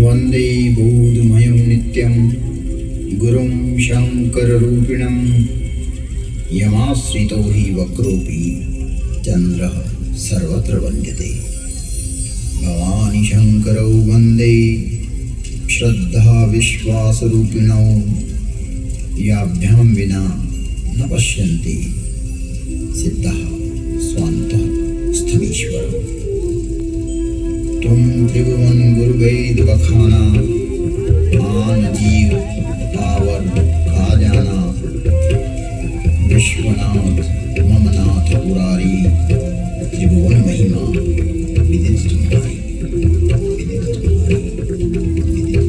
वंदे बोधमयं नित्यं गुरुं शंकररूपिणं यमाश्रितो हि वक्रोऽपि चन्द्रः सर्वत्र वन्द्यते। भवानी शंकरौ वंदे श्रद्धा विश्वासरूपिणौ याभ्यां विना न पश्यन्ति सिद्धः स्वान्तः स्थमीश्वरम्। तुम त्रिभुवन गुरुवेद बखाना आन जीव पावर खा जाना विश्वनाथ ममनाथ पुरारी त्रिभुवन महिमा विदित तुम्हारी विदित तुम्हारी विदित तुम्हारी।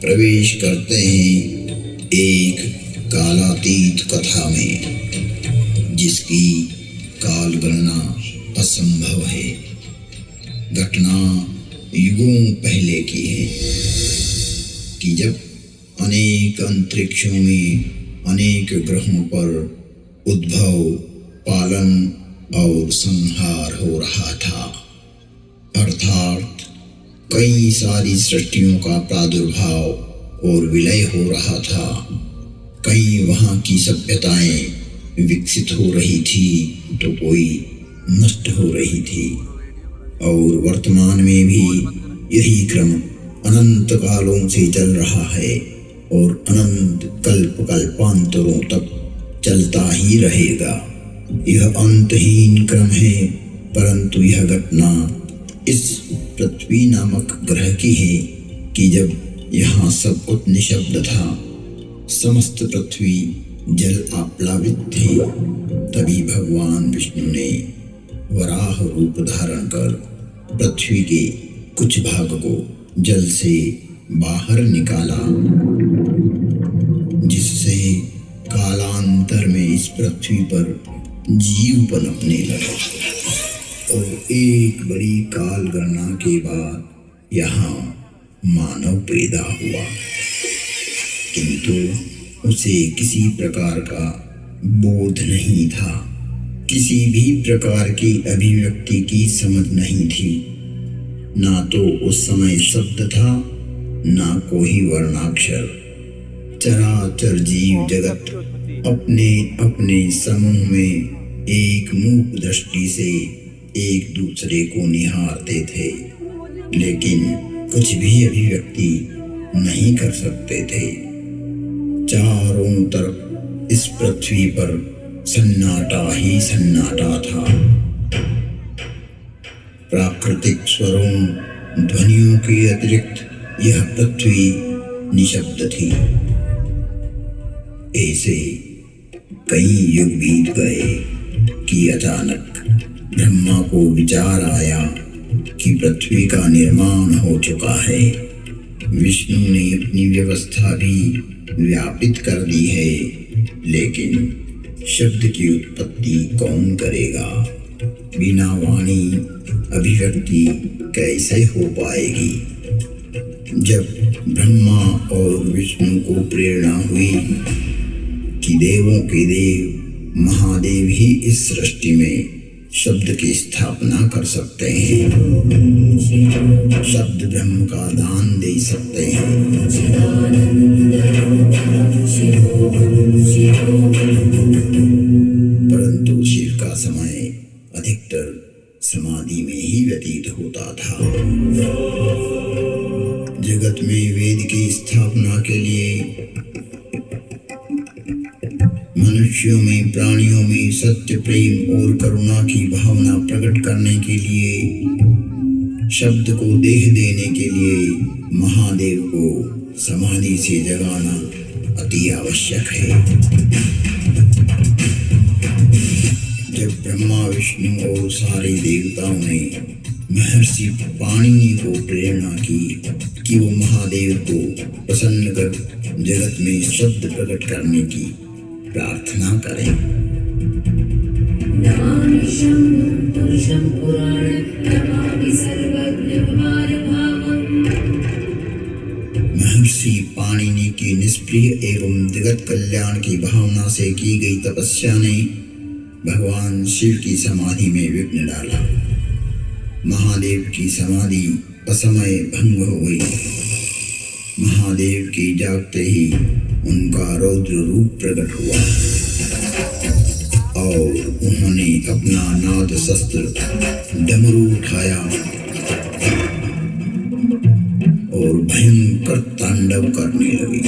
प्रवेश करते हैं एक कालातीत कथा में जिसकी काल गणना असंभव है। घटना युगों पहले की है कि जब अनेक अंतरिक्षों में अनेक ग्रहों पर उद्भव, पालन और संहार हो रहा था, अर्थात कई सारी सृष्टियों का प्रादुर्भाव और विलय हो रहा था। कई वहाँ की सभ्यताएं विकसित हो रही थी तो कोई नष्ट हो रही थी, और वर्तमान में भी यही क्रम अनंत कालों से चल रहा है और अनंत कल्प कल्पांतरों तक चलता ही रहेगा। यह अंतहीन क्रम है, परंतु यह घटना इस पृथ्वी नामक ग्रह की है कि जब यहाँ सब कुछ निशब्द था, समस्त पृथ्वी जल आप्लावित थी, तभी भगवान विष्णु ने वराह रूप धारण कर पृथ्वी के कुछ भाग को जल से बाहर निकाला, जिससे कालांतर में इस पृथ्वी पर जीव पनपने लगा। और एक बड़ी काल गणना के बाद यहाँ मानव पैदा हुआ, किंतु उसे किसी प्रकार का बोध नहीं था, किसी भी प्रकार की अभिव्यक्ति की समझ नहीं थी। ना तो उस समय शब्द था, ना कोई वर्णाक्षर। चराचर जीव जगत अपने अपने समूह में एक मूक दृष्टि से एक दूसरे को निहारते थे, लेकिन कुछ भी अभिव्यक्ति नहीं कर सकते थे। चारों तरफ इस पृथ्वी पर सन्नाटा ही सन्नाटा था। प्राकृतिक स्वरों, ध्वनियों के अतिरिक्त यह पृथ्वी निशब्द थी। ऐसे कई युग बीत गए कि अचानक ब्रह्मा को विचार आया कि पृथ्वी का निर्माण हो चुका है। विष्णु ने अपनी व्यवस्था भी व्यापित कर दी है, लेकिन शब्द की उत्पत्ति कौन करेगा? बिना वाणी अभिव्यक्ति कैसे हो पाएगी? जब ब्रह्मा और विष्णु को प्रेरणा हुई कि देवों के देव महादेव ही इस सृष्टि में शब्द की स्थापना कर सकते हैं, शब्द ब्रह्म का दान दे सकते हैं, परंतु शिव का समय अधिकतर समाधि में ही व्यतीत होता था। जगत में वेद की स्थापना के लिए, मनुष्यों में, प्राणियों में सत्य, प्रेम और करुणा की भावना प्रकट करने के लिए, शब्द को देह देने के लिए महादेव को समाधि से जगाना अति आवश्यक है। जब ब्रह्मा, विष्णु और सारे देवताओं ने महर्षि पाणिनि को प्रेरणा की कि वो महादेव को प्रसन्न कर जगत में शब्द प्रकट करने की प्रार्थना करें। महर्षि पाणिनि की निष्प्रिय एवं जगत कल्याण की भावना से की गई तपस्या ने भगवान शिव की समाधि में विघ्न डाला। महादेव की समाधि असमय भंग हो गई। महादेव के जागते ही उनका रौद्र रूप प्रकट हुआ और उन्होंने अपना नाद शस्त्र डमरू उठाया और भयंकर तांडव करने लगे।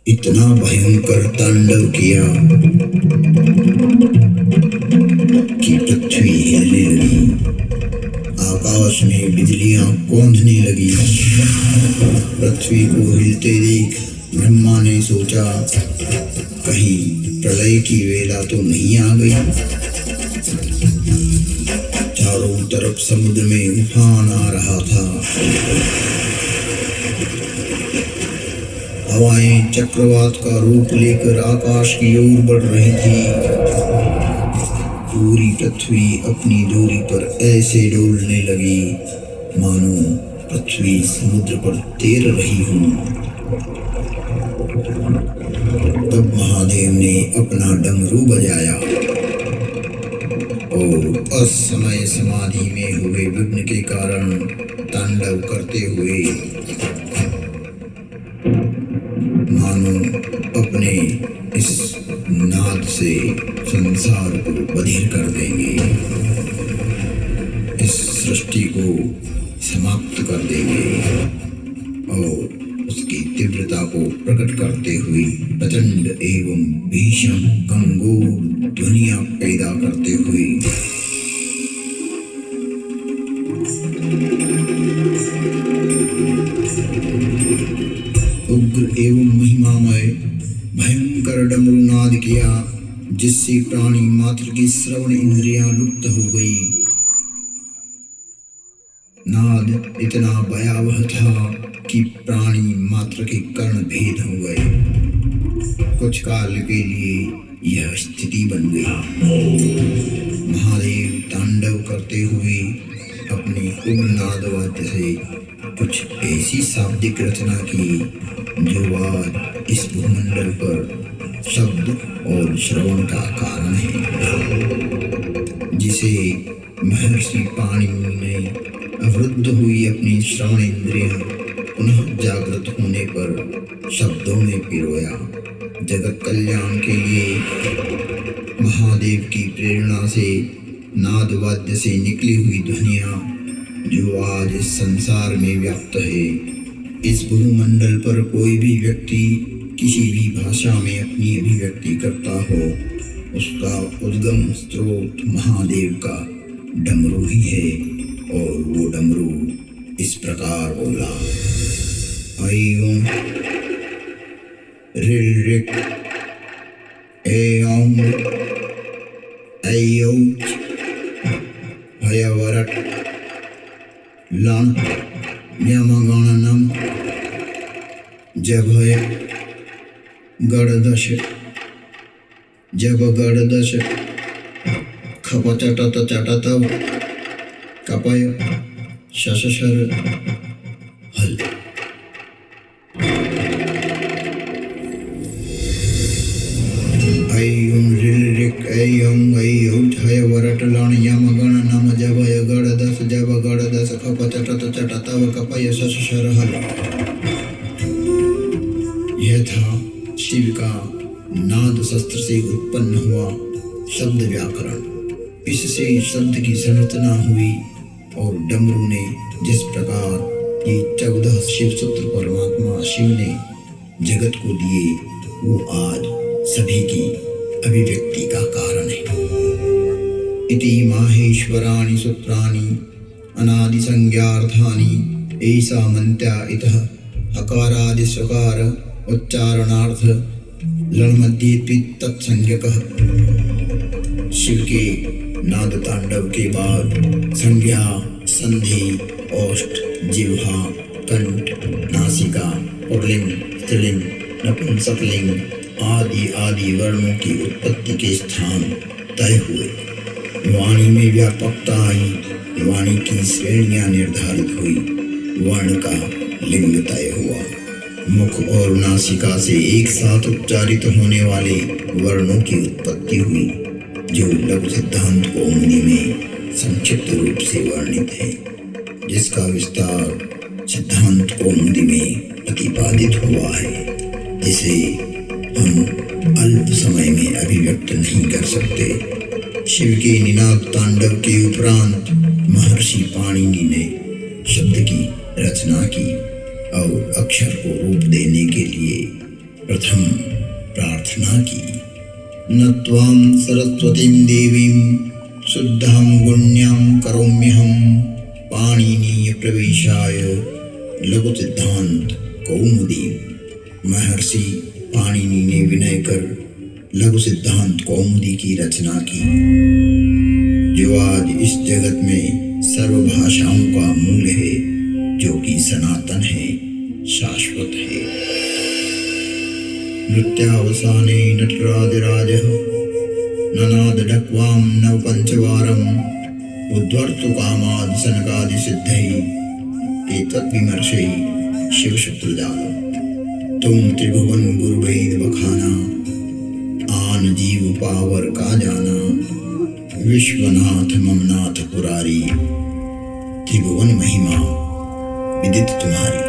इतना भयंकर तांडव किया कि पृथ्वी हिलने लगी, आकाश में बिजलियां कौंधने लगी। पृथ्वी को हिलते देख ब्रह्मा ने सोचा, कहीं प्रलय की वेला तो नहीं आ गई। चारों तरफ समुद्र में उफान आ रहा था। हवाएं चक्रवात का रूप लेकर आकाश की ओर बढ़ रही थी। पूरी पृथ्वी अपनी दूरी पर ऐसे डोलने लगी मानो पृथ्वी समुद्र पर तैर रही हो। तब महादेव ने अपना डमरू बजाया और असमय समाधि में हुए विघ्न के कारण तांडव करते हुए मानो अपने इस नाद से संसार को बधिर कर देंगे, इस सृष्टि को समाप्त कर देंगे और उसकी तीव्रता को प्रकट करते हुए प्रचंड एवं भीषण गंभीर ध्वनियां पैदा करते हुए उग्र एवं महिमामय भयंकर डमरू नाद किया, जिससे प्राणी मात्र की श्रवण इंद्रियां लुप्त हो गई। नाद इतना भयावह था कि प्राणी मात्र के कर्ण भेद हो गए। कुछ काल के लिए यह स्थिति बन गई। महादेव तांडव करते हुए अपने उग्रनाद वाद्य से कुछ ऐसी शाब्दिक रचना की जो आज इस भूमंडल पर शब्द और श्रवण का कारण है, जिसे महर्षि पाणिनि ने अवरुद्ध हुई अपनी श्रवण इंद्रियां पुनः जागृत होने पर शब्दों में पिरोया। जगत कल्याण के लिए महादेव की प्रेरणा से नाद वाद्य से निकली हुई ध्वनियां जो आज इस संसार में व्याप्त है। इस भूमंडल पर कोई भी व्यक्ति किसी भी भाषा में अपनी अभिव्यक्ति करता हो, उसका उद्गम स्रोत महादेव का डमरू ही है। और वो डमरू इस प्रकार बोला, ऐं ऋ ऋ ऐं ऐऔच हयवरट लण यमगणनम जभय गणदश जब गणदश खपचटत चटतव कपय शशशर हल। ऐं ऋ ऐं ऐऔच हयवरट लण यमगणनम जभय गणदश जब गणदश खपचटत चटतव कपय शशशर हल। यह था शिव का नाद शस्त्र से उत्पन्न हुआ शब्द व्याकरण। इससे शब्द की संरचना हुई और डमरू ने जिस प्रकार ये 14 शिव सूत्र परमात्मा शिव ने जगत को दिए, वो आज सभी की अभिव्यक्ति का कारण है। इति माहेश्वराणि सूत्राणि अनादि संज्ञार्थानि ऐसा मंत्या इतः हकारादि स्वकार उच्चारणार्थ लणमध्ये तत्संज्ञकः। शिव के नाद तांडव के बाद संज्ञा, संधि, ओष्ठ, जिह्वा, कंठ, नासिका, पुल्लिंग, स्त्रीलिंग, नपुंसकलिंग आदि आदि वर्णों की उत्पत्ति के स्थान तय हुए। वाणी में व्यापकता आई, वाणी की श्रेणियां निर्धारित हुई, वर्ण का लिंग तय हुआ। मुख और नासिका से एक साथ उच्चारित होने वाले वर्णों की उत्पत्ति हुई, जो लघु सिद्धांत कौमुदी में संक्षिप्त रूप से वर्णित है, जिसका विस्तार सिद्धांत कौमुदी में प्रतिपादित हुआ है, जिसे हम अल्प समय में अभिव्यक्त नहीं कर सकते। शिव के निनाद तांडव के उपरांत महर्षि पाणिनि ने शब्द की रचना की और अक्षर को रूप देने के लिए प्रथम प्रार्थना की। नत्वां सरस्वतीं देवीं शुद्धां गुण्यां करोम्यहं पाणिनीय प्रवेशाय लघु सिद्धांत कौमुदी। महर्षि पाणिनि ने विनय कर लघु सिद्धांत कौमुदी की रचना की, जो आज इस जगत में सर्व भाषाओं का मूल है, जो कि सनातन है, शाश्वत है। नृत्यावसाने नटराजराजः ननाद ढक्वां नव पंचवारम् उद्वर्तु कामादि सनकादि सिद्धैः एतद्विमर्शैः शिवशत्रुजालम्। तुम त्रिभुवन गुरुवेद बखाना आन जीव पावर का जाना। विश्वनाथ ममनाथ पुरारी त्रिभुवन महिमा विदित तुम्हारी।